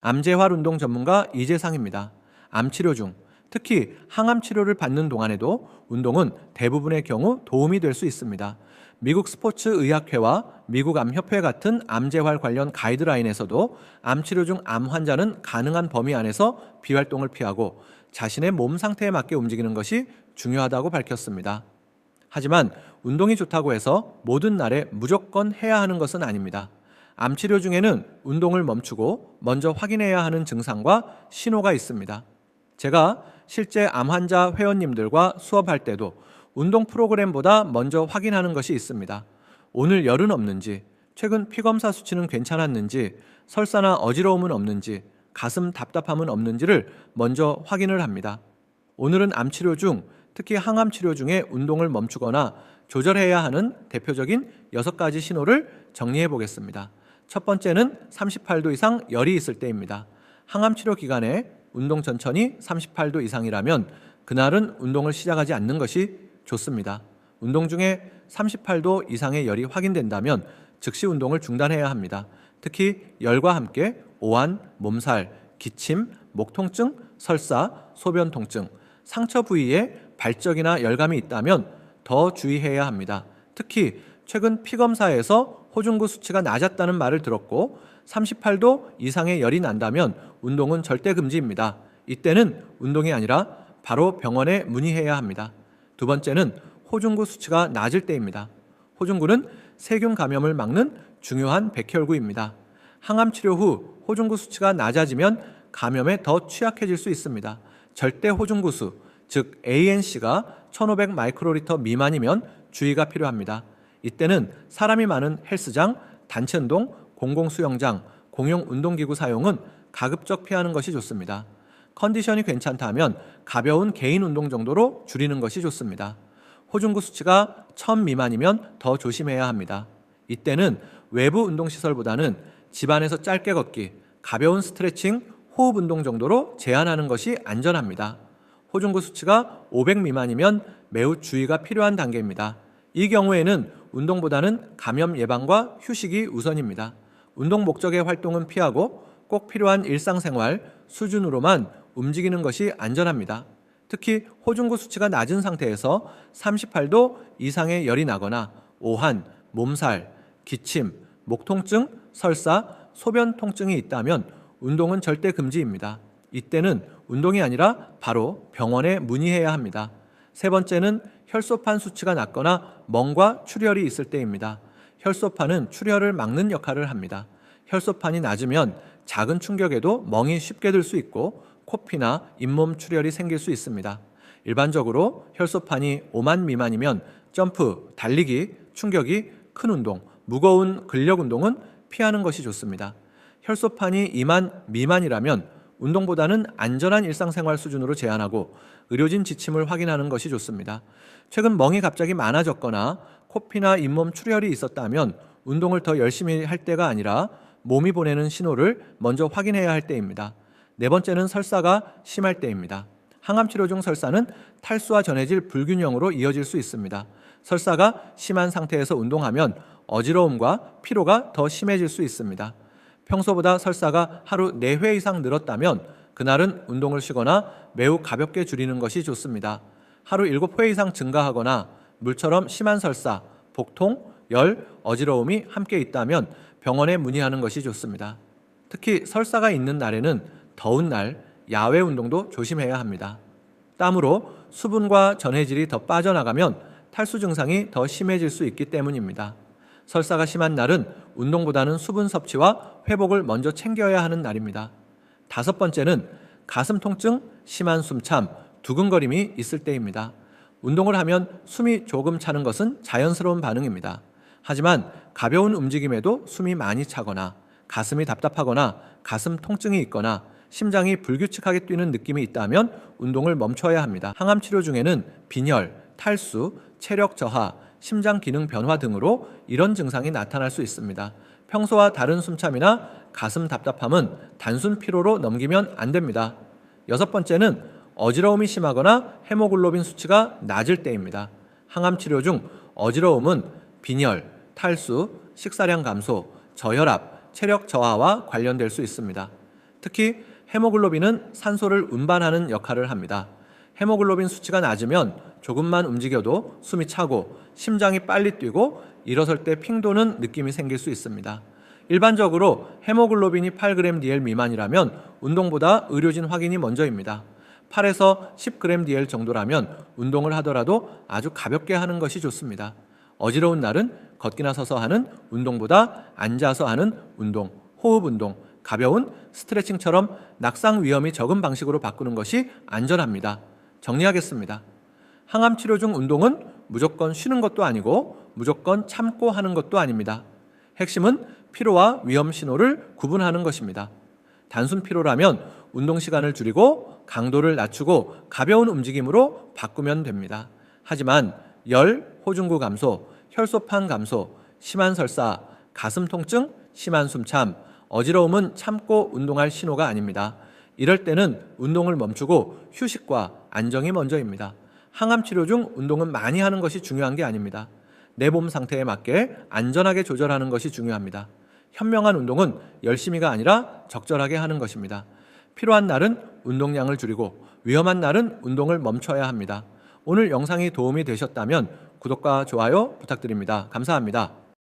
암재활 운동 전문가 이재상입니다. 암 치료 중, 특히 항암 치료를 받는 동안에도 운동은 대부분의 경우 도움이 될 수 있습니다. 미국 스포츠 의학회와 미국 암협회 같은 암재활 관련 가이드라인에서도 암 치료 중 암 환자는 가능한 범위 안에서 비활동을 피하고 자신의 몸 상태에 맞게 움직이는 것이 중요하다고 밝혔습니다. 하지만 운동이 좋다고 해서 모든 날에 무조건 해야 하는 것은 아닙니다. 암 치료 중에는 운동을 멈추고 먼저 확인해야 하는 증상과 신호가 있습니다. 제가 실제 암 환자 회원님들과 수업할 때도 운동 프로그램보다 먼저 확인하는 것이 있습니다. 오늘 열은 없는지, 최근 피검사 수치는 괜찮았는지, 설사나 어지러움은 없는지, 가슴 답답함은 없는지를 먼저 확인을 합니다. 오늘은 암 치료 중, 특히 항암 치료 중에 운동을 멈추거나 조절해야 하는 대표적인 6가지 신호를 정리해 보겠습니다. 첫 번째는 38도 이상 열이 있을 때입니다. 항암 치료 기간에 운동 전천이 38도 이상이라면 그날은 운동을 시작하지 않는 것이 좋습니다. 운동 중에 38도 이상의 열이 확인된다면 즉시 운동을 중단해야 합니다. 특히 열과 함께 오한, 몸살, 기침, 목 통증, 설사, 소변 통증, 상처 부위에 발적이나 열감이 있다면 더 주의해야 합니다. 특히 최근 피검사에서 호중구 수치가 낮았다는 말을 들었고 38도 이상의 열이 난다면 운동은 절대 금지입니다. 이때는 운동이 아니라 바로 병원에 문의해야 합니다. 두 번째는 호중구 수치가 낮을 때입니다. 호중구는 세균 감염을 막는 중요한 백혈구입니다. 항암 치료 후 호중구 수치가 낮아지면 감염에 더 취약해질 수 있습니다. 절대 호중구수, 즉 ANC가 1500 마이크로리터 미만이면 주의가 필요합니다. 이때는 사람이 많은 헬스장, 단체 운동, 공공수영장, 공용 운동기구 사용은 가급적 피하는 것이 좋습니다. 컨디션이 괜찮다면 가벼운 개인 운동 정도로 줄이는 것이 좋습니다. 호중구 수치가 1000 미만이면 더 조심해야 합니다. 이때는 외부 운동시설보다는 집안에서 짧게 걷기, 가벼운 스트레칭, 호흡 운동 정도로 제한하는 것이 안전합니다. 호중구 수치가 500 미만이면 매우 주의가 필요한 단계입니다. 이 경우에는 운동보다는 감염 예방과 휴식이 우선입니다. 운동 목적의 활동은 피하고 꼭 필요한 일상생활 수준으로만 움직이는 것이 안전합니다. 특히 호중구 수치가 낮은 상태에서 38도 이상의 열이 나거나 오한, 몸살, 기침, 목 통증, 설사, 소변 통증이 있다면 운동은 절대 금지입니다. 이때는 운동이 아니라 바로 병원에 문의해야 합니다. 세 번째는 혈소판 수치가 낮거나 멍과 출혈이 있을 때입니다. 혈소판은 출혈을 막는 역할을 합니다. 혈소판이 낮으면 작은 충격에도 멍이 쉽게 들 수 있고 코피나 잇몸 출혈이 생길 수 있습니다. 일반적으로 혈소판이 5만 미만이면 점프, 달리기, 충격이 큰 운동, 무거운 근력 운동은 피하는 것이 좋습니다. 혈소판이 2만 미만이라면 운동보다는 안전한 일상생활 수준으로 제한하고 의료진 지침을 확인하는 것이 좋습니다. 최근 멍이 갑자기 많아졌거나 코피나 잇몸 출혈이 있었다면 운동을 더 열심히 할 때가 아니라 몸이 보내는 신호를 먼저 확인해야 할 때입니다. 네 번째는 설사가 심할 때입니다. 항암 치료 중 설사는 탈수와 전해질 불균형으로 이어질 수 있습니다. 설사가 심한 상태에서 운동하면 어지러움과 피로가 더 심해질 수 있습니다. 평소보다 설사가 하루 4회 이상 늘었다면 그날은 운동을 쉬거나 매우 가볍게 줄이는 것이 좋습니다. 하루 7회 이상 증가하거나 물처럼 심한 설사, 복통, 열, 어지러움이 함께 있다면 병원에 문의하는 것이 좋습니다. 특히 설사가 있는 날에는 더운 날, 야외 운동도 조심해야 합니다. 땀으로 수분과 전해질이 더 빠져나가면 탈수 증상이 더 심해질 수 있기 때문입니다. 설사가 심한 날은 운동보다는 수분 섭취와 회복을 먼저 챙겨야 하는 날입니다. 다섯 번째는 가슴 통증, 심한 숨참, 두근거림이 있을 때입니다. 운동을 하면 숨이 조금 차는 것은 자연스러운 반응입니다. 하지만 가벼운 움직임에도 숨이 많이 차거나 가슴이 답답하거나 가슴 통증이 있거나 심장이 불규칙하게 뛰는 느낌이 있다면 운동을 멈춰야 합니다. 항암 치료 중에는 빈혈, 탈수, 체력 저하, 심장 기능 변화 등으로 이런 증상이 나타날 수 있습니다. 평소와 다른 숨참이나 가슴 답답함은 단순 피로로 넘기면 안 됩니다. 여섯 번째는 어지러움이 심하거나 헤모글로빈 수치가 낮을 때입니다. 항암 치료 중 어지러움은 빈혈, 탈수, 식사량 감소, 저혈압, 체력 저하와 관련될 수 있습니다. 특히 헤모글로빈은 산소를 운반하는 역할을 합니다. 헤모글로빈 수치가 낮으면 조금만 움직여도 숨이 차고 심장이 빨리 뛰고 일어설 때 핑 도는 느낌이 생길 수 있습니다. 일반적으로 헤모글로빈이 8g/dl 미만이라면 운동보다 의료진 확인이 먼저입니다. 8에서 10g/dl 정도라면 운동을 하더라도 아주 가볍게 하는 것이 좋습니다. 어지러운 날은 걷기나 서서 하는 운동보다 앉아서 하는 운동, 호흡 운동, 가벼운 스트레칭처럼 낙상 위험이 적은 방식으로 바꾸는 것이 안전합니다. 정리하겠습니다. 항암 치료 중 운동은 무조건 쉬는 것도 아니고 무조건 참고 하는 것도 아닙니다. 핵심은 피로와 위험 신호를 구분하는 것입니다. 단순 피로라면 운동 시간을 줄이고 강도를 낮추고 가벼운 움직임으로 바꾸면 됩니다. 하지만 열, 호중구 감소, 혈소판 감소, 심한 설사, 가슴 통증, 심한 숨참, 어지러움은 참고 운동할 신호가 아닙니다. 이럴 때는 운동을 멈추고 휴식과 안정이 먼저입니다. 항암 치료 중 운동은 많이 하는 것이 중요한 게 아닙니다. 내 몸 상태에 맞게 안전하게 조절하는 것이 중요합니다. 현명한 운동은 열심히가 아니라 적절하게 하는 것입니다. 필요한 날은 운동량을 줄이고 위험한 날은 운동을 멈춰야 합니다. 오늘 영상이 도움이 되셨다면 구독과 좋아요 부탁드립니다. 감사합니다.